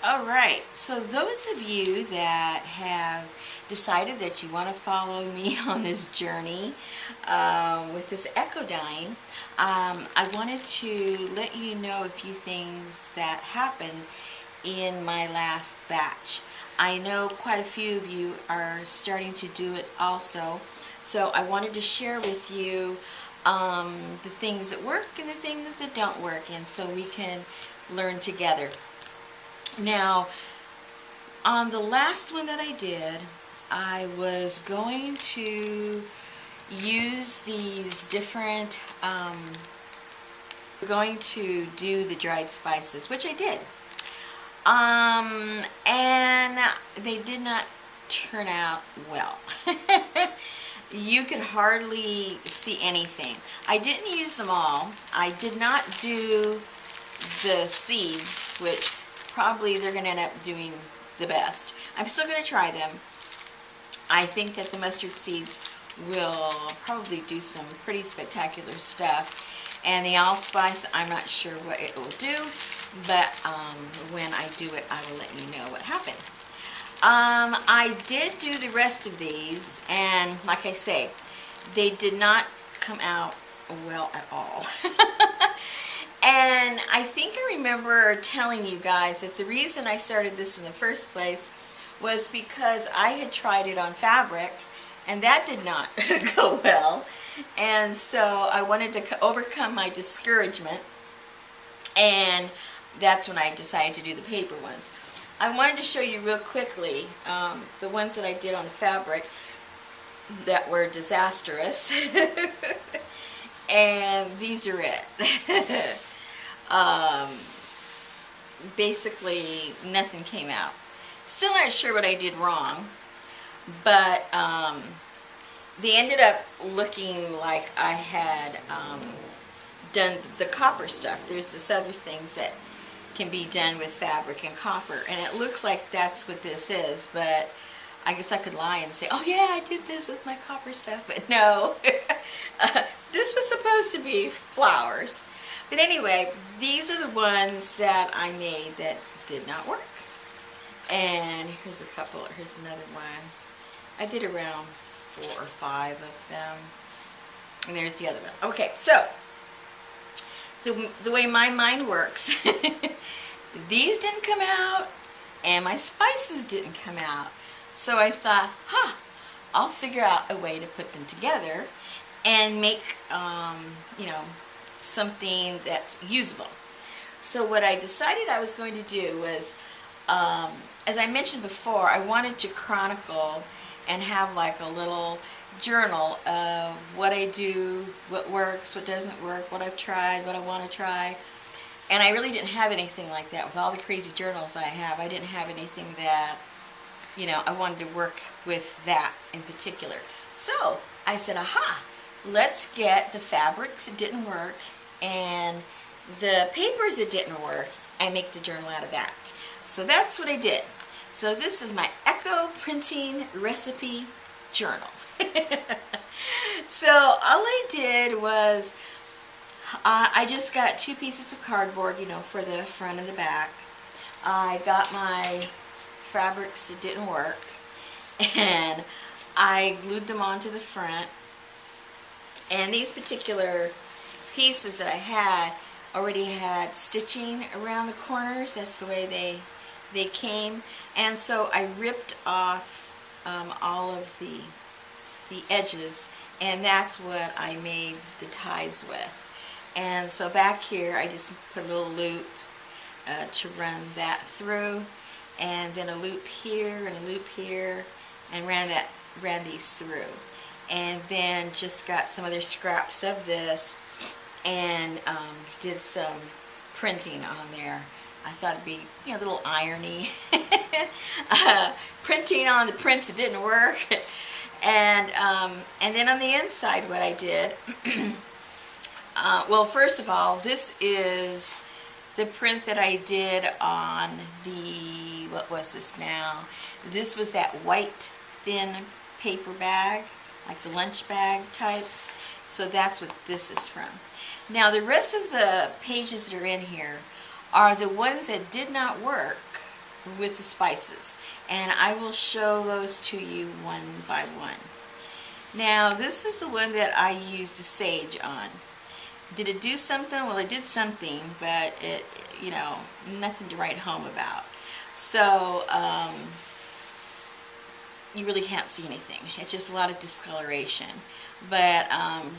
Alright, so those of you that have decided that you want to follow me on this journey with this echo dyeing, I wanted to let you know a few things that happened in my last batch. I know quite a few of you are starting to do it also, so I wanted to share with you the things that work and the things that don't work, and so we can learn together. Now, on the last one that I did, I was going to use these different, going to do the dried spices, which I did. And they did not turn out well. You could hardly see anything. I didn't use them all. I did not do the seeds, which probably they're going to end up doing the best. I'm still going to try them. I think that the mustard seeds will probably do some pretty spectacular stuff. And the allspice, I'm not sure what it will do, but when I do it, I will let you know what happened. I did do the rest of these, and like I say, they did not come out well at all. And I think I remember telling you guys that the reason I started this in the first place was because I had tried it on fabric, and that did not go well. And so I wanted to overcome my discouragement, and that's when I decided to do the paper ones. I wanted to show you real quickly the ones that I did on the fabric that were disastrous. And these are it. Basically nothing came out. Still not sure what I did wrong, but they ended up looking like I had done the copper stuff. There's this other things that can be done with fabric and copper, and it looks like that's what this is, but I guess I could lie and say, oh yeah, I did this with my copper stuff, but no. This was supposed to be flowers. But anyway, these are the ones that I made that did not work. And here's a couple, here's another one. I did around 4 or 5 of them. And there's the other one. Okay, so the way my mind works, these didn't come out and my spices didn't come out. So I thought, I'll figure out a way to put them together and make, you know, something that's usable. So what I decided I was going to do was, as I mentioned before, I wanted to chronicle and have like a little journal of what I do, what works, what doesn't work, what I've tried, what I want to try. And I really didn't have anything like that. With all the crazy journals I have, I didn't have anything that, you know, I wanted to work with that in particular. So I said, aha, let's get the fabrics that didn't work and the papers that didn't work and make the journal out of that. So that's what I did. So this is my Echo Printing Recipe Journal. So all I did was I just got 2 pieces of cardboard, you know, for the front and the back. I got my fabrics that didn't work, and I glued them onto the front. And these particular pieces that I had already had stitching around the corners. That's the way they came. And so I ripped off all of the edges, and that's what I made the ties with. And so back here I just put a little loop to run that through, and then a loop here and a loop here, and ran these through. And then just got some other scraps of this and did some printing on there. I thought it'd be, you know, a little irony. Printing on the prints that didn't work. And then on the inside what I did, well, first of all, this is the print that I did on the, what was this now? This was that white thin paper bag, like the lunch bag type. So that's what this is from. Now the rest of the pages that are in here are the ones that did not work with the spices, and I will show those to you one by one. Now this is the one that I used the sage on. Did it do something? Well, it did something, but it, you know, nothing to write home about. So you really can't see anything. It's just a lot of discoloration. But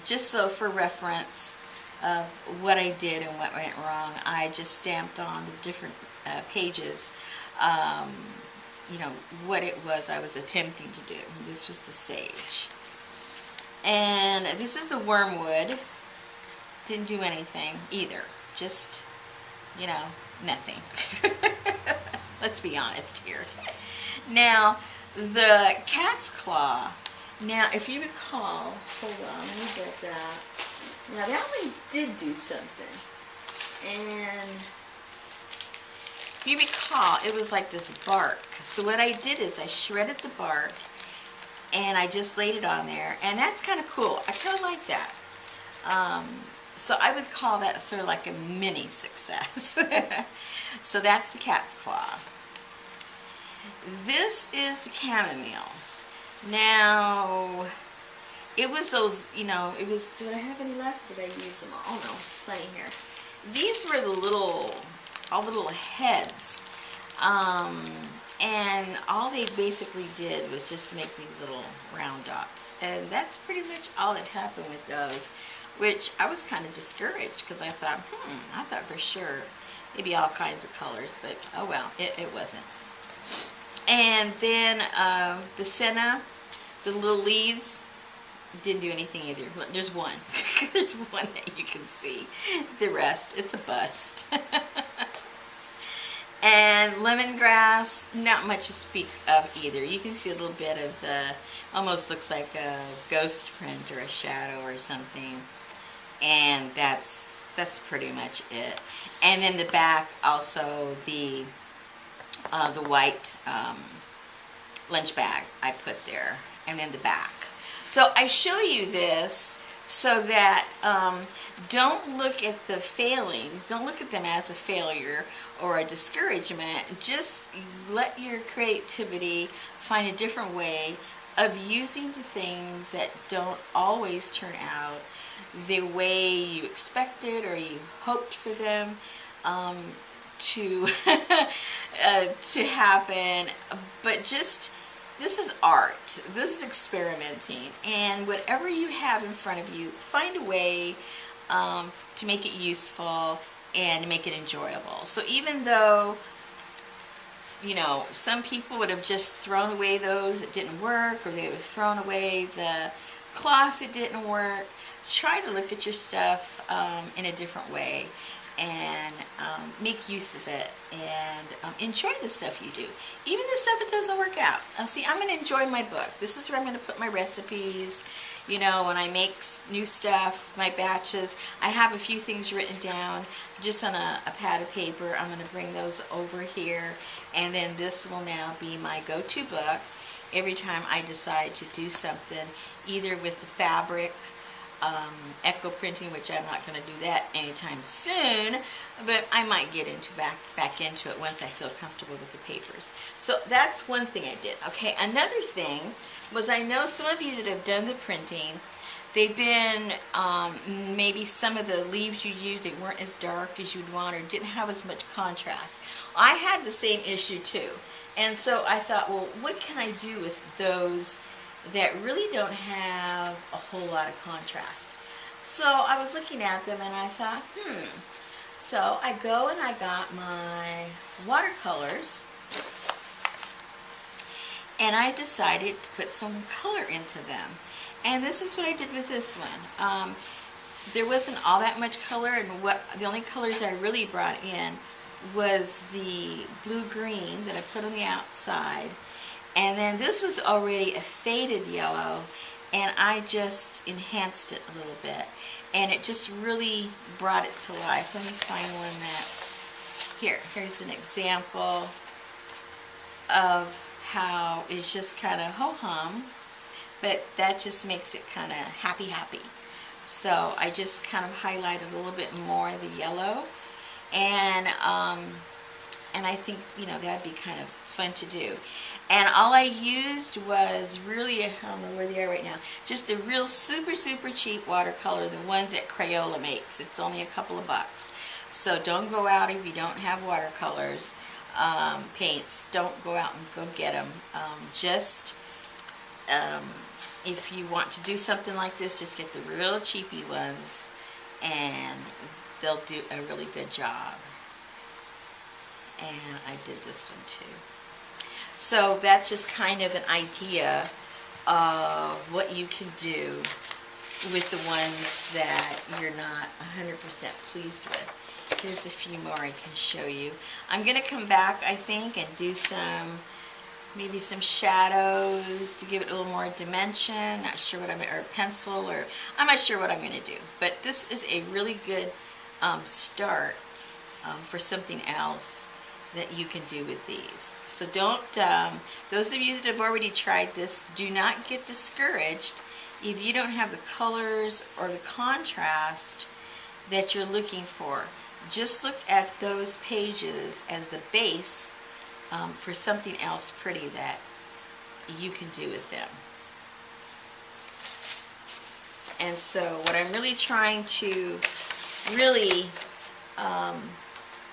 just so for reference of what I did and what went wrong, I just stamped on the different pages, you know, what it was I was attempting to do. This was the sage. And this is the wormwood. Didn't do anything either. Just, you know, nothing. Let's be honest here. Now, the cat's claw. Now, if you recall, hold on, let me get that. Now, that one did do something. And if you recall, it was like this bark. So what I did is I shredded the bark and I just laid it on there. And that's kind of cool. I kind of like that. So I would call that sort of like a mini success. So that's the cat's claw. This is the chamomile. Now, it was those, you know, it was, did I have any left? Did I use them all? Oh no, plenty here. These were the little, all the little heads. And all they basically did was just make these little round dots. And that's pretty much all that happened with those, which I was kind of discouraged because I thought, I thought for sure maybe all kinds of colors, but oh well, it wasn't. And then the senna, the little leaves, didn't do anything either. There's one. There's one that you can see. The rest, it's a bust. And lemongrass, not much to speak of either. You can see a little bit of the, almost looks like a ghost print or a shadow or something. And that's pretty much it. And in the back, also the white lunch bag I put there, and in the back. So I show you this so that don't look at the failings, don't look at them as a failure or a discouragement. Just let your creativity find a different way of using the things that don't always turn out the way you expected or you hoped for them to to happen. But just, this is art, this is experimenting, and whatever you have in front of you, find a way to make it useful and make it enjoyable. So even though, you know, some people would have just thrown away those that didn't work, or they would have thrown away the cloth that didn't work, try to look at your stuff in a different way and make use of it, and enjoy the stuff you do. Even the stuff that doesn't work out. See, I'm going to enjoy my book. This is where I'm going to put my recipes. You know, when I make new stuff, my batches, I have a few things written down just on a pad of paper. I'm going to bring those over here, and then this will now be my go-to book every time I decide to do something, either with the fabric, echo printing, which I'm not going to do that anytime soon, but I might get into back into it once I feel comfortable with the papers. So that's one thing I did. Okay, another thing was, I know some of you that have done the printing, they've been maybe some of the leaves you used, they weren't as dark as you'd want, or didn't have as much contrast. I had the same issue too, and so I thought, well, what can I do with those that really don't have a whole lot of contrast? So I was looking at them and I thought, So I go and I got my watercolors, and I decided to put some color into them. And this is what I did with this one. There wasn't all that much color, and the only colors I really brought in was the blue-green that I put on the outside. And then this was already a faded yellow, and I just enhanced it a little bit. And it just really brought it to life. Let me find one that, here's an example of how it's just kind of ho-hum, but that just makes it kind of happy. So I just kind of highlighted a little bit more of the yellow, and and I think, you know, that'd be kind of fun to do. And all I used was really, I don't know where they are right now, just the real super cheap watercolor, the ones that Crayola makes. It's only a couple of bucks. So don't go out if you don't have watercolors, paints. Don't go out and go get them. If you want to do something like this, just get the real cheapy ones, and they'll do a really good job. And I did this one too. So that's just kind of an idea of what you can do with the ones that you're not 100% pleased with. Here's a few more I can show you. I'm going to come back, I think, and do maybe some shadows to give it a little more dimension. Not sure what or pencil, or I'm not sure what I'm going to do. But this is a really good start for something else that you can do with these. So don't, those of you that have already tried this, do not get discouraged if you don't have the colors or the contrast that you're looking for. Just look at those pages as the base for something else pretty that you can do with them. And so what I'm really trying to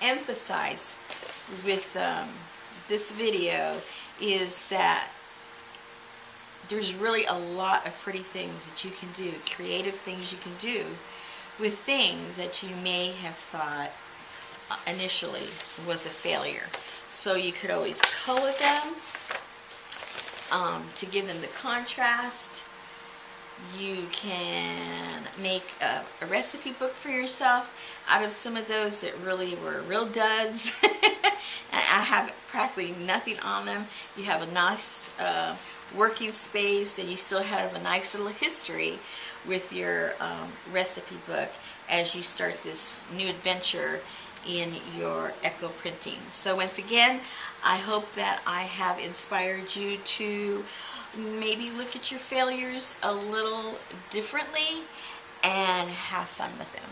emphasize with this video is that there's really a lot of pretty things that you can do, creative things you can do with things that you may have thought initially was a failure. So you could always color them to give them the contrast. You can make a recipe book for yourself out of some of those that really were real duds. And I have practically nothing on them. You have a nice working space, and you still have a nice little history with your recipe book as you start this new adventure in your eco printing. So once again, I hope that I have inspired you to maybe look at your failures a little differently and have fun with them.